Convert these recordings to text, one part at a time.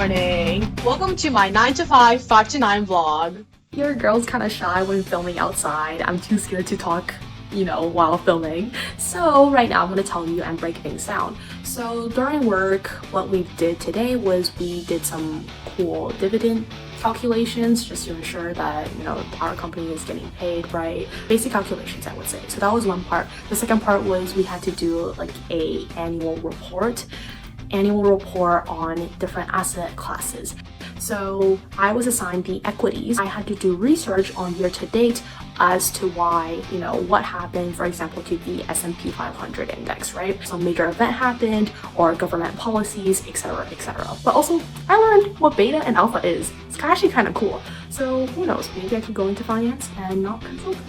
morning. Welcome to my 9 to 5, 5 to 9 vlog. Your girl's kind of shy when filming outside. I'm too scared to talk, while filming. So right now I'm going to tell you and break things down. So during work, what we did today was we did some cool dividend calculations just to ensure that, our company is getting paid right. Basic calculations, I would say. So that was one part. The second part was we had to do like a annual report on different asset classes. So I was assigned the equities. I had to do research on year to date as to why, what happened, for example, to the S&P 500 index, right? Some major event happened or government policies, etc., etc. But also, I learned what beta and alpha is. It's actually kind of cool. So who knows, maybe I could go into finance and not consulting.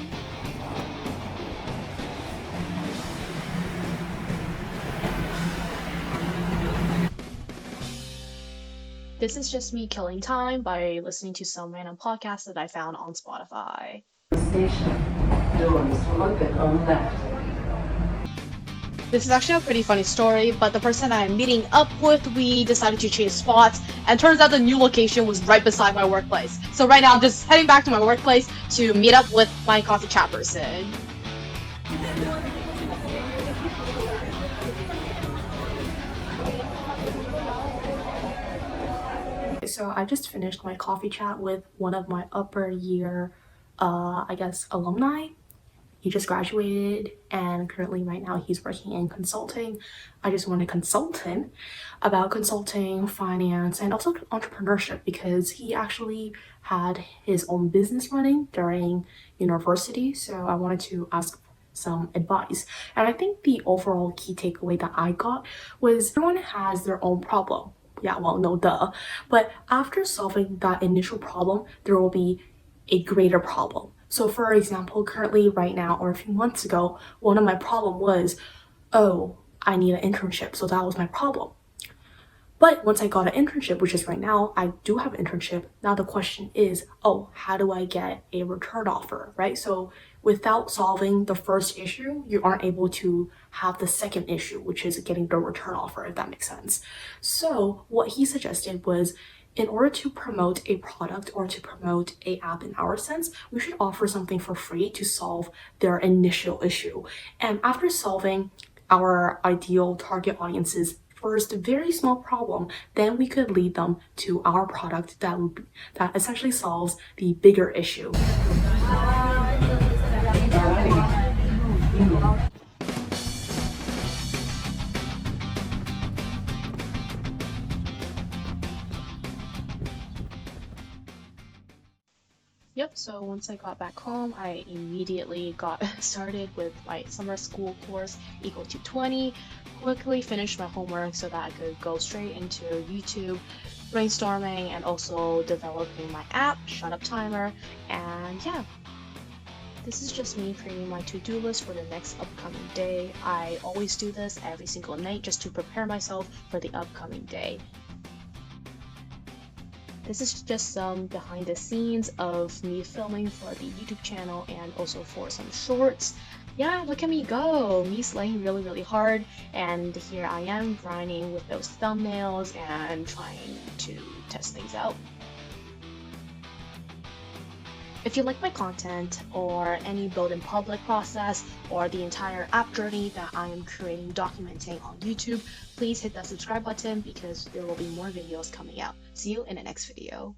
This is just me killing time by listening to some random podcast that I found on Spotify. Doors open on left. This is actually a pretty funny story, but the person I'm meeting up with, we decided to change spots, and turns out the new location was right beside my workplace. So right now I'm just heading back to my workplace to meet up with my coffee chat person. So I just finished my coffee chat with one of my upper year, alumni. He just graduated and currently right now he's working in consulting. I just want to consult him about consulting, finance, and also entrepreneurship because he actually had his own business running during university. So I wanted to ask some advice. And I think the overall key takeaway that I got was everyone has their own problem. Yeah, well, no duh. But after solving that initial problem, there will be a greater problem. So for example, currently right now or a few months ago, one of my problem was, oh, I need an internship. So that was my problem. But once I got an internship, which is right now, I do have an internship. Now the question is, oh, how do I get a return offer, right? So without solving the first issue, you aren't able to have the second issue, which is getting the return offer, if that makes sense. So what he suggested was, in order to promote a product or to promote a app in our sense, we should offer something for free to solve their initial issue. And after solving our ideal target audience's first very small problem, then we could lead them to our product that essentially solves the bigger issue. Yep, so once I got back home, I immediately got started with my summer school course equal to 20, quickly finished my homework so that I could go straight into YouTube, brainstorming, and also developing my app, Shut Up Timer, and yeah. This is just me creating my to-do list for the next upcoming day. I always do this every single night just to prepare myself for the upcoming day. This is just some behind the scenes of me filming for the YouTube channel and also for some shorts. Yeah, look at me go! Me slaying really, really hard, and here I am grinding with those thumbnails and trying to test things out. If you like my content or any build in public process or the entire app journey that I am creating documenting on YouTube, please hit that subscribe button because there will be more videos coming out. See you in the next video.